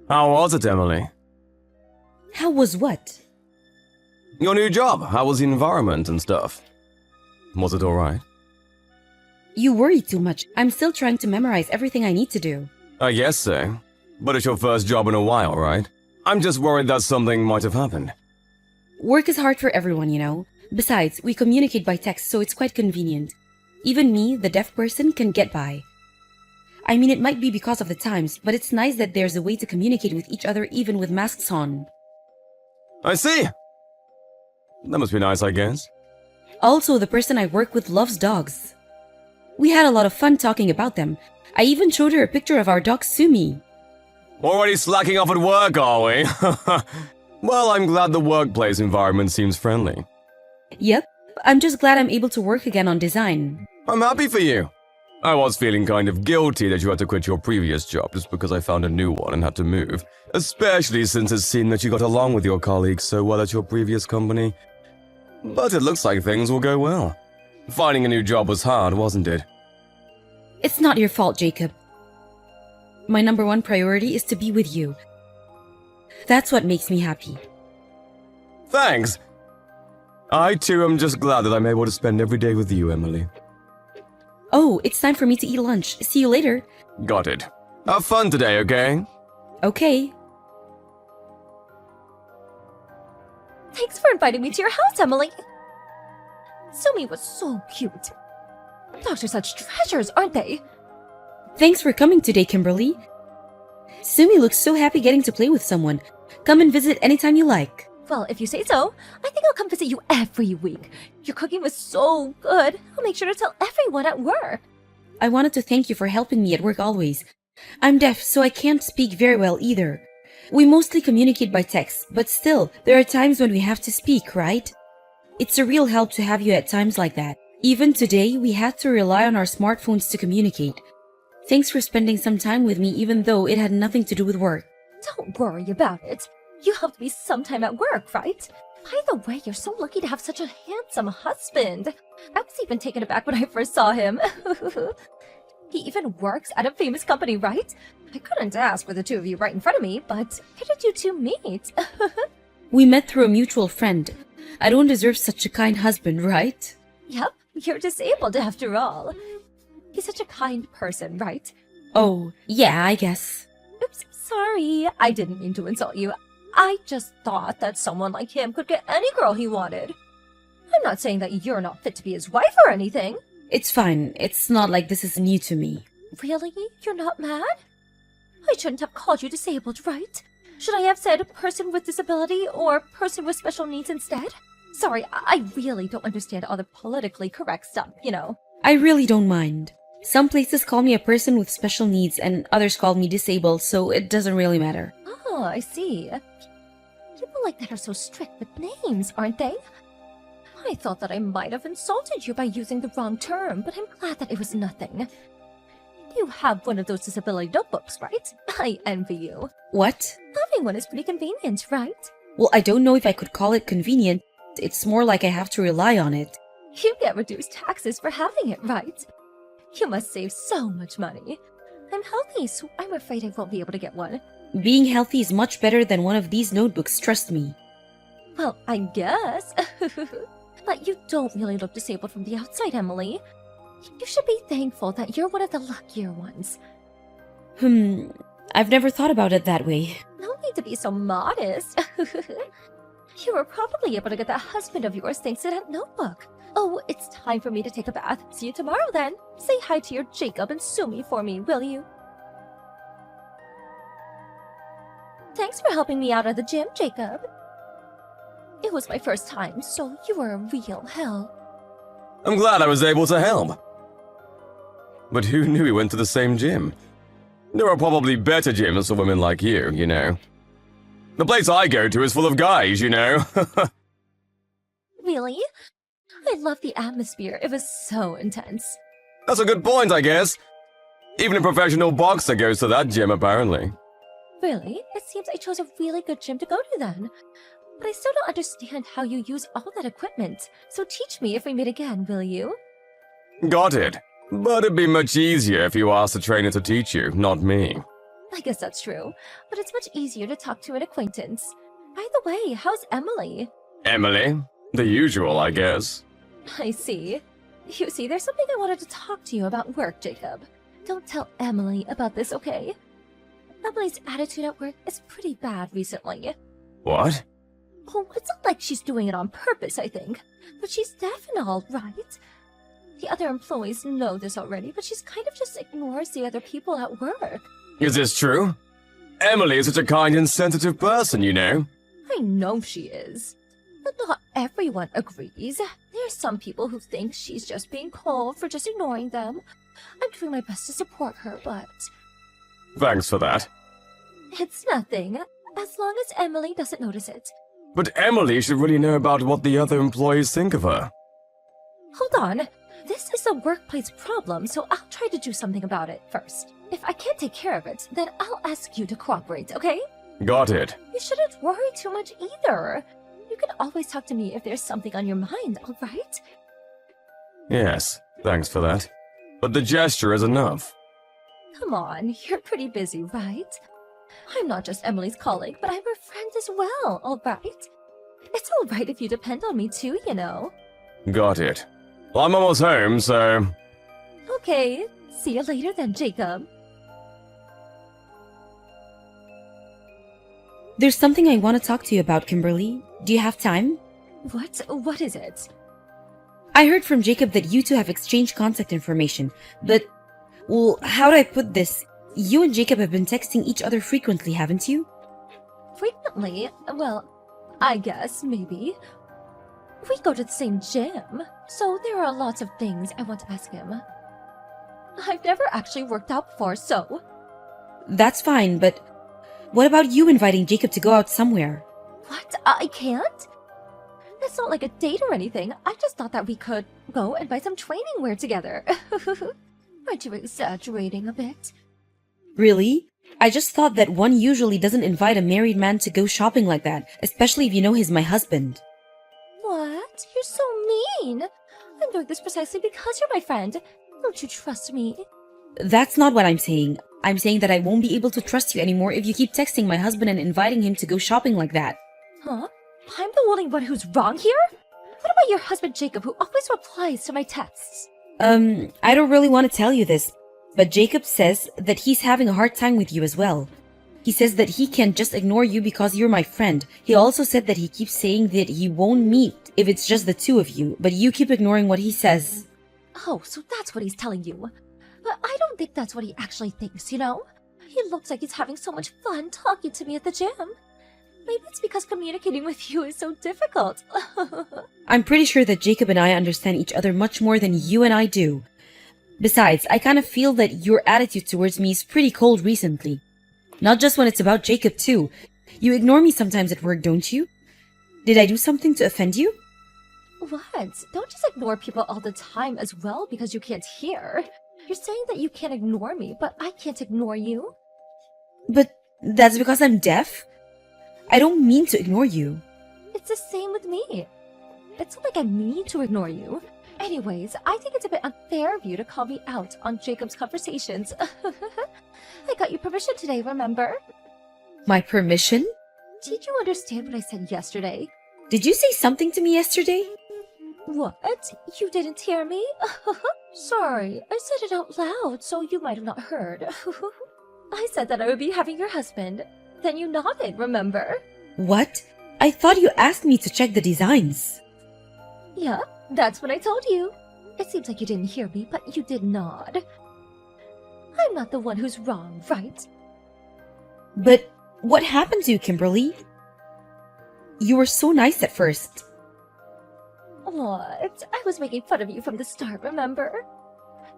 How was it, Emily? How was what? Your new job, how was the environment and stuff? Was it alright? You worry too much. I'm still trying to memorize everything I need to do. I guess so. But it's your first job in a while, right? I'm just worried that something might have happened. Work is hard for everyone, you know. Besides, we communicate by text, so it's quite convenient. Even me, the deaf person, can get by. I mean, it might be because of the times, but it's nice that there's a way to communicate with each other even with masks on. I see! That must be nice, I guess. Also, the person I work with loves dogs. We had a lot of fun talking about them. I even showed her a picture of our dog Sumi. Already slacking off at work, are we? Well, I'm glad the workplace environment seems friendly. Yep, I'm just glad I'm able to work again on design. I'm happy for you. I was feeling kind of guilty that you had to quit your previous job just because I found a new one and had to move. Especially since it seemed that you got along with your colleagues so well at your previous company. But it looks like things will go well. Finding a new job was hard, wasn't it? It's not your fault, Jacob. My number one priority is to be with you. That's what makes me happy. Thanks! I too am just glad that I'm able to spend every day with you, Emily. Oh, it's time for me to eat lunch. See you later. Got it. Have fun today, okay? Okay. Thanks for inviting me to your house, Emily. Sumi was so cute. Dogs are such treasures, aren't they? Thanks for coming today, Kimberly. Sumi looks so happy getting to play with someone. Come and visit anytime you like. Well, if you say so, I think I'll come visit you every week. Your cooking was so good. I'll make sure to tell everyone at work. I wanted to thank you for helping me at work always. I'm deaf, so I can't speak very well either. We mostly communicate by text, but still, there are times when we have to speak, right? It's a real help to have you at times like that. Even today, we had to rely on our smartphones to communicate. Thanks for spending some time with me even though it had nothing to do with work. Don't worry about it. You helped me sometime at work, right? By the way, you're so lucky to have such a handsome husband. I was even taken aback when I first saw him. He even works at a famous company, right? I couldn't ask for the two of you right in front of me, but how did you two meet? We met through a mutual friend. I don't deserve such a kind husband, right? Yep, you're disabled after all. He's such a kind person, right? Oh, yeah, I guess. Oops, sorry. I didn't mean to insult you. I just thought that someone like him could get any girl he wanted. I'm not saying that you're not fit to be his wife or anything. It's fine. It's not like this is new to me. Really? You're not mad? I shouldn't have called you disabled, right? Should I have said person with disability or person with special needs instead? Sorry, I really don't understand all the politically correct stuff, you know. I really don't mind. Some places call me a person with special needs and others call me disabled, so it doesn't really matter. Oh, I see. People like that are so strict with names, aren't they? I thought that I might have insulted you by using the wrong term, but I'm glad that it was nothing. You have one of those disability notebooks, right? I envy you. What? Having one is pretty convenient, right? Well, I don't know if I could call it convenient. It's more like I have to rely on it. You get reduced taxes for having it, right? You must save so much money. I'm healthy, so I'm afraid I won't be able to get one. Being healthy is much better than one of these notebooks, trust me. Well, I guess. But you don't really look disabled from the outside, Emily. You should be thankful that you're one of the luckier ones. I've never thought about it that way. No need to be so modest. You were probably able to get that husband of yours thanks to that notebook. Oh, it's time for me to take a bath. See you tomorrow then. Say hi to your Jacob and Sumi for me, will you? Thanks for helping me out at the gym, Jacob. It was my first time, so you were a real help. I'm glad I was able to help. But who knew we went to the same gym? There are probably better gyms for women like you know. The place I go to is full of guys, you know. Really? I love the atmosphere. It was so intense. That's a good point, I guess. Even a professional boxer goes to that gym, apparently. Really? It seems I chose a really good gym to go to then. But I still don't understand how you use all that equipment. So teach me if we meet again, will you? Got it. But it'd be much easier if you asked the trainer to teach you, not me. I guess that's true, but it's much easier to talk to an acquaintance. By the way, how's Emily? Emily? The usual, I guess. I see. You see, there's something I wanted to talk to you about work, Jacob. Don't tell Emily about this, okay? Emily's attitude at work is pretty bad recently. What? Oh, it's not like she's doing it on purpose, I think. But she's deaf and all, right? The other employees know this already, but she's kind of just ignores the other people at work. Is this true? Emily is such a kind and sensitive person, you know. I know she is. But not everyone agrees. There's some people who think she's just being cold for just ignoring them. I'm doing my best to support her, but... Thanks for that. It's nothing, as long as Emily doesn't notice it. But Emily should really know about what the other employees think of her. Hold on. This is a workplace problem, so I'll try to do something about it first. If I can't take care of it, then I'll ask you to cooperate, okay? Got it. You shouldn't worry too much either. You can always talk to me if there's something on your mind, alright? Yes, thanks for that. But the gesture is enough. Come on, you're pretty busy, right? I'm not just Emily's colleague, but I'm her friend as well, alright? It's alright if you depend on me too, you know. Got it. Well, I'm almost home, so... Okay, see you later then, Jacob. There's something I want to talk to you about, Kimberly. Do you have time? What? What is it? I heard from Jacob that you two have exchanged contact information, but, well, how do I put this? You and Jacob have been texting each other frequently, haven't you? Frequently? Well, I guess, maybe. We go to the same gym, so there are lots of things I want to ask him. I've never actually worked out before, so... That's fine, but what about you inviting Jacob to go out somewhere? What? I can't? It's not like a date or anything. I just thought that we could go and buy some training wear together. Aren't you exaggerating a bit? Really? I just thought that one usually doesn't invite a married man to go shopping like that, especially if you know he's my husband. What? You're so mean. I'm doing this precisely because you're my friend. Don't you trust me? That's not what I'm saying. I'm saying that I won't be able to trust you anymore if you keep texting my husband and inviting him to go shopping like that. Huh? I'm the only one who's wrong here? What about your husband Jacob, who always replies to my texts? I don't really want to tell you this, but Jacob says that he's having a hard time with you as well. He says that he can't just ignore you because you're my friend. He also said that he keeps saying that he won't meet if it's just the two of you, but you keep ignoring what he says. Oh, so that's what he's telling you. But I don't think that's what he actually thinks, you know? He looks like he's having so much fun talking to me at the gym. Maybe it's because communicating with you is so difficult. I'm pretty sure that Jacob and I understand each other much more than you and I do. Besides, I kind of feel that your attitude towards me is pretty cold recently. Not just when it's about Jacob, too. You ignore me sometimes at work, don't you? Did I do something to offend you? What? Don't just ignore people all the time as well because you can't hear. You're saying that you can't ignore me, but I can't ignore you? But that's because I'm deaf? I don't mean to ignore you. It's the same with me. It's not like I mean to ignore you. Anyways, I think it's a bit unfair of you to call me out on Jacob's conversations. I got your permission today, remember? My permission? Did you understand what I said yesterday? Did you say something to me yesterday? What? You didn't hear me? Sorry, I said it out loud, so you might have not heard. I said that I would be having your husband. Then you nodded, remember? What? I thought you asked me to check the designs. Yeah, that's what I told you. It seems like you didn't hear me, but you did nod. I'm not the one who's wrong, right? But what happened to you, Kimberly? You were so nice at first. What? I was making fun of you from the start, remember?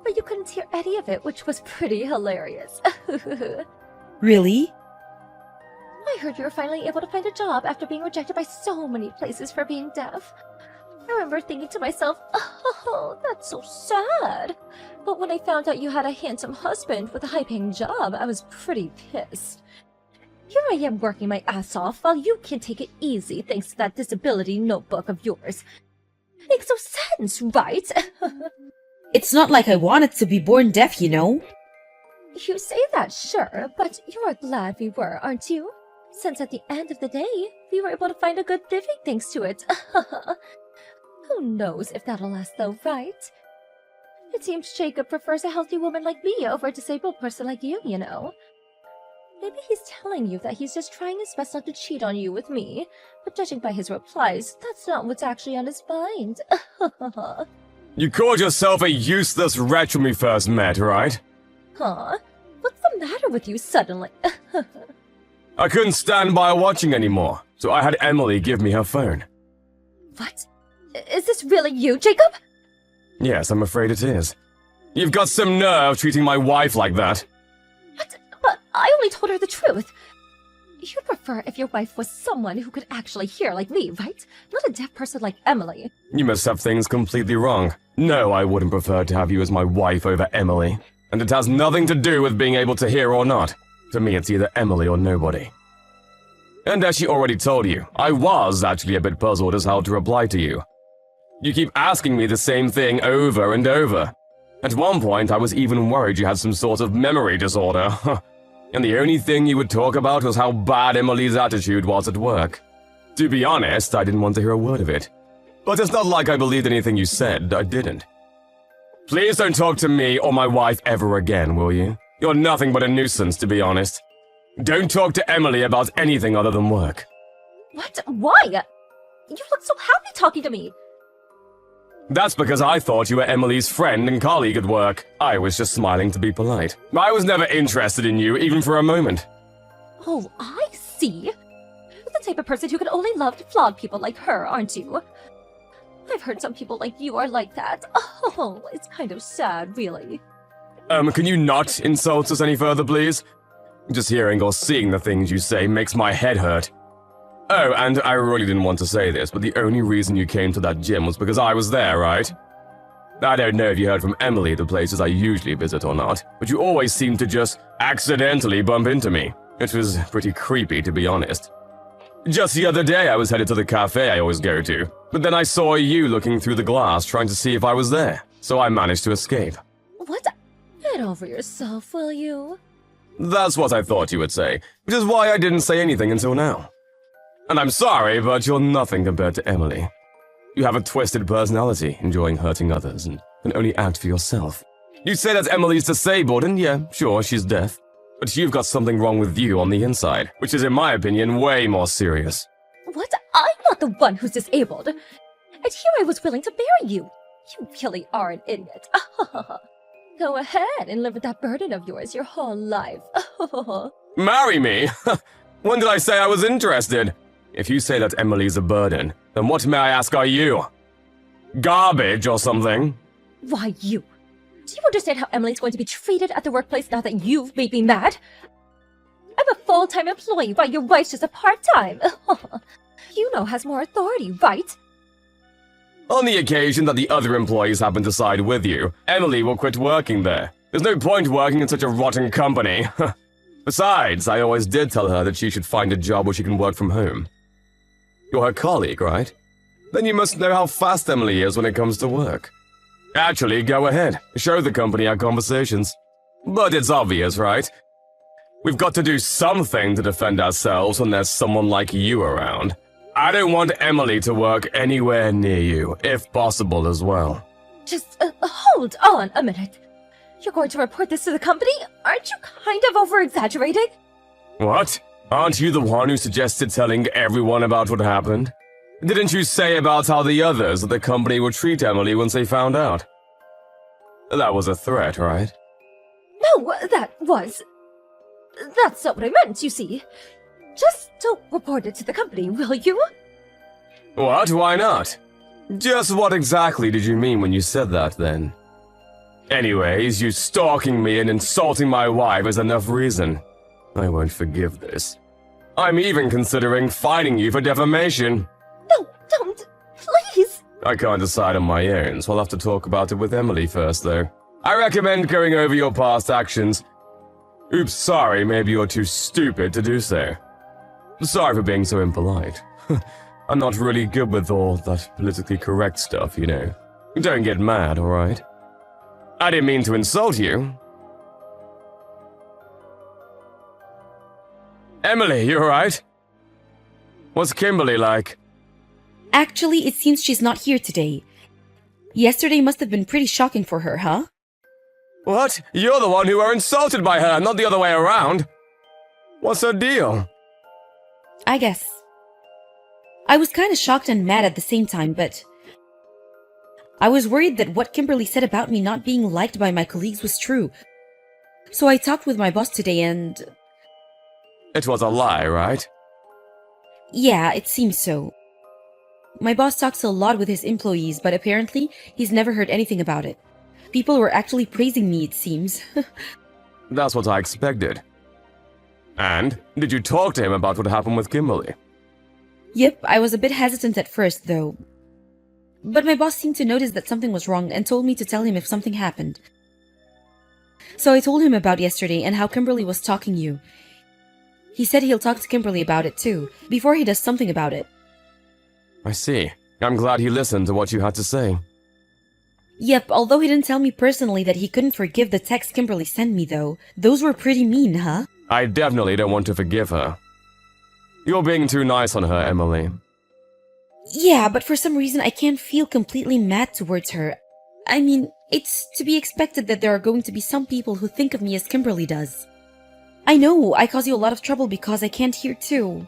But you couldn't hear any of it, which was pretty hilarious. Really? I heard you were finally able to find a job after being rejected by so many places for being deaf. I remember thinking to myself, oh, that's so sad. But when I found out you had a handsome husband with a high-paying job, I was pretty pissed. Here I am working my ass off while you can take it easy thanks to that disability notebook of yours. Makes no sense, right? It's not like I wanted to be born deaf, you know? You say that, sure, but you're glad we were, aren't you? Since at the end of the day, we were able to find a good living thanks to it. Who knows if that'll last though, right? It seems Jacob prefers a healthy woman like me over a disabled person like you know. Maybe he's telling you that he's just trying his best not to cheat on you with me, but judging by his replies, that's not what's actually on his mind. You called yourself a useless wretch when we first met, right? Huh? What's the matter with you suddenly? I couldn't stand by watching anymore, so I had Emily give me her phone. What? Is this really you, Jacob? Yes, I'm afraid it is. You've got some nerve treating my wife like that. What? But I only told her the truth. You'd prefer if your wife was someone who could actually hear like me, right? Not a deaf person like Emily. You must have things completely wrong. No, I wouldn't prefer to have you as my wife over Emily. And it has nothing to do with being able to hear or not. To me, it's either Emily or nobody. And as she already told you, I was actually a bit puzzled as how to reply to you. You keep asking me the same thing over and over. At one point, I was even worried you had some sort of memory disorder. And the only thing you would talk about was how bad Emily's attitude was at work. To be honest, I didn't want to hear a word of it. But it's not like I believed anything you said, I didn't. Please don't talk to me or my wife ever again, will you? You're nothing but a nuisance, to be honest. Don't talk to Emily about anything other than work. What? Why? You look so happy talking to me. That's because I thought you were Emily's friend and colleague at work. I was just smiling to be polite. I was never interested in you, even for a moment. Oh, I see. You're the type of person who can only love flawed people like her, aren't you? I've heard some people like you are like that. Oh, it's kind of sad, really. Can you not insult us any further, please? Just hearing or seeing the things you say makes my head hurt. Oh, and I really didn't want to say this, but the only reason you came to that gym was because I was there, right? I don't know if you heard from Emily the places I usually visit or not, but you always seem to just accidentally bump into me. It was pretty creepy, to be honest. Just the other day, I was headed to the cafe I always go to, but then I saw you looking through the glass trying to see if I was there, so I managed to escape. What? Get over yourself, will you? That's what I thought you would say, which is why I didn't say anything until now. And I'm sorry, but you're nothing compared to Emily. You have a twisted personality, enjoying hurting others, and can only act for yourself. You say that Emily's disabled, and yeah, sure, she's deaf. But you've got something wrong with you on the inside, which is, in my opinion, way more serious. What? I'm not the one who's disabled. And here I was willing to marry you. You really are an idiot. Go ahead and live with that burden of yours your whole life. Marry me? When did I say I was interested? If you say that Emily's a burden, then what, may I ask, are you? Garbage or something? Why you? Do you understand how Emily's going to be treated at the workplace now that you've made me mad? I'm a full-time employee while your wife's just a part-time. You know has more authority, right? On the occasion that the other employees happen to side with you, Emily will quit working there. There's no point working in such a rotten company. Besides, I always did tell her that she should find a job where she can work from home. You're her colleague, right? Then you must know how fast Emily is when it comes to work. Actually, go ahead. Show the company our conversations. But it's obvious, right? We've got to do something to defend ourselves when there's someone like you around. I don't want Emily to work anywhere near you, if possible as well. Just hold on a minute. You're going to report this to the company? Aren't you kind of over-exaggerating? What? Aren't you the one who suggested telling everyone about what happened? Didn't you say about how the others at the company would treat Emily once they found out? That was a threat, right? No, that's not what I meant, you see. Just don't report it to the company, will you? What? Why not? Just what exactly did you mean when you said that, then? Anyways, you stalking me and insulting my wife is enough reason. I won't forgive this. I'm even considering fining you for defamation. No, don't. Please. I can't decide on my own, so I'll have to talk about it with Emily first, though. I recommend going over your past actions. Oops, sorry, maybe you're too stupid to do so. Sorry for being so impolite. I'm not really good with all that politically correct stuff, you know. Don't get mad, alright? I didn't mean to insult you. Emily, you alright? What's Kimberly like? Actually, it seems she's not here today. Yesterday must have been pretty shocking for her, huh? What? You're the one who were insulted by her, not the other way around. What's her deal? I guess. I was kinda shocked and mad at the same time, but I was worried that what Kimberly said about me not being liked by my colleagues was true. So I talked with my boss today and... It was a lie, right? Yeah, it seems so. My boss talks a lot with his employees, but apparently he's never heard anything about it. People were actually praising me, it seems. That's what I expected. And? Did you talk to him about what happened with Kimberly? Yep, I was a bit hesitant at first, though. But my boss seemed to notice that something was wrong and told me to tell him if something happened. So I told him about yesterday and how Kimberly was stalking you. He said he'll talk to Kimberly about it too, before he does something about it. I see. I'm glad he listened to what you had to say. Yep, although he didn't tell me personally that he couldn't forgive the text Kimberly sent me though. Those were pretty mean, huh? I definitely don't want to forgive her. You're being too nice on her, Emily. Yeah, but for some reason I can't feel completely mad towards her. I mean, it's to be expected that there are going to be some people who think of me as Kimberly does. I know, I cause you a lot of trouble because I can't hear too.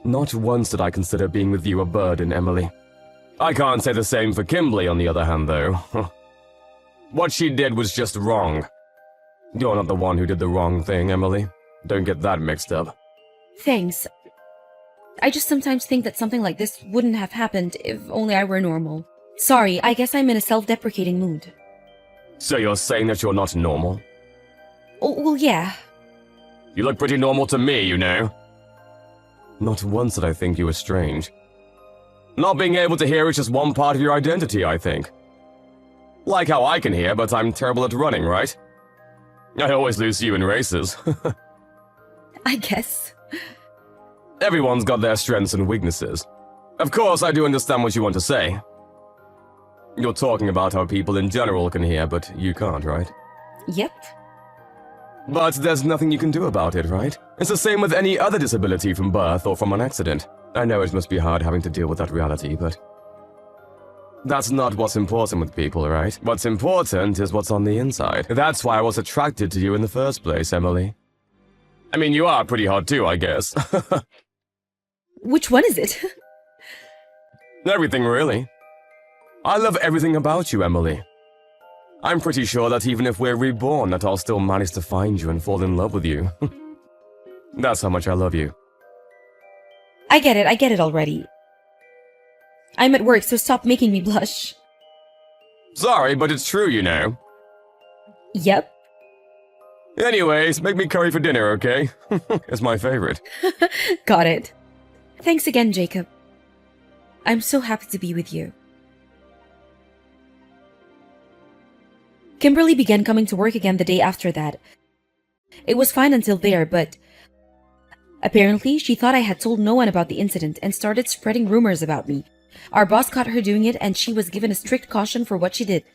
Not once did I consider being with you a burden, Emily. I can't say the same for Kimberly, on the other hand, though. What she did was just wrong. You're not the one who did the wrong thing, Emily. Don't get that mixed up. Thanks. I just sometimes think that something like this wouldn't have happened if only I were normal. Sorry, I guess I'm in a self-deprecating mood. So you're saying that you're not normal? Oh, well, yeah. You look pretty normal to me, you know. Not once did I think you were strange. Not being able to hear is just one part of your identity, I think. Like how I can hear, but I'm terrible at running, right? I always lose you in races. I guess. Everyone's got their strengths and weaknesses. Of course, I do understand what you want to say. You're talking about how people in general can hear, but you can't, right? Yep. But there's nothing you can do about it, right? It's the same with any other disability from birth or from an accident. I know it must be hard having to deal with that reality, but... That's not what's important with people, right? What's important is what's on the inside. That's why I was attracted to you in the first place, Emily. I mean, you are pretty hot too, I guess. Which one is it? Everything, really. I love everything about you, Emily. I'm pretty sure that even if we're reborn, that I'll still manage to find you and fall in love with you. That's how much I love you. I get it already. I'm at work, so stop making me blush. Sorry, but it's true, you know. Yep. Anyways, make me curry for dinner, okay? It's my favorite. Got it. Thanks again, Jacob. I'm so happy to be with you. Kimberly began coming to work again the day after that. It was fine until there, but apparently she thought I had told no one about the incident and started spreading rumors about me. Our boss caught her doing it and she was given a strict caution for what she did.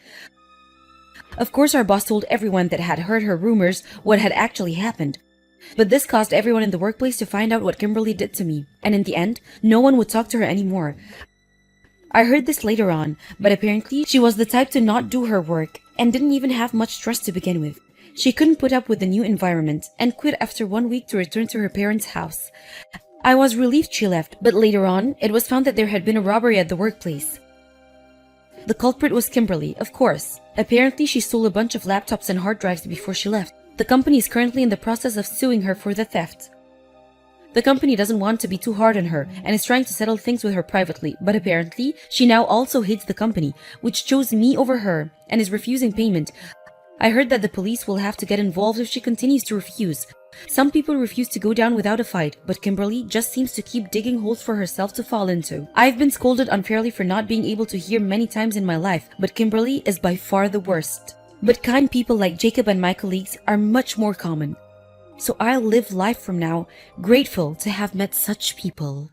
Of course, our boss told everyone that had heard her rumors what had actually happened. But this caused everyone in the workplace to find out what Kimberly did to me, and in the end, no one would talk to her anymore. I heard this later on, but apparently she was the type to not do her work and didn't even have much trust to begin with. She couldn't put up with the new environment and quit after 1 week to return to her parents' house. I was relieved she left, but later on, it was found that there had been a robbery at the workplace. The culprit was Kimberly, of course. Apparently, she stole a bunch of laptops and hard drives before she left. The company is currently in the process of suing her for the theft. The company doesn't want to be too hard on her and is trying to settle things with her privately, but apparently, she now also hates the company, which chose me over her and is refusing payment. I heard that the police will have to get involved if she continues to refuse. Some people refuse to go down without a fight, but Kimberly just seems to keep digging holes for herself to fall into. I've been scolded unfairly for not being able to hear many times in my life, but Kimberly is by far the worst. But kind people like Jacob and my colleagues are much more common. So I'll live life from now grateful to have met such people.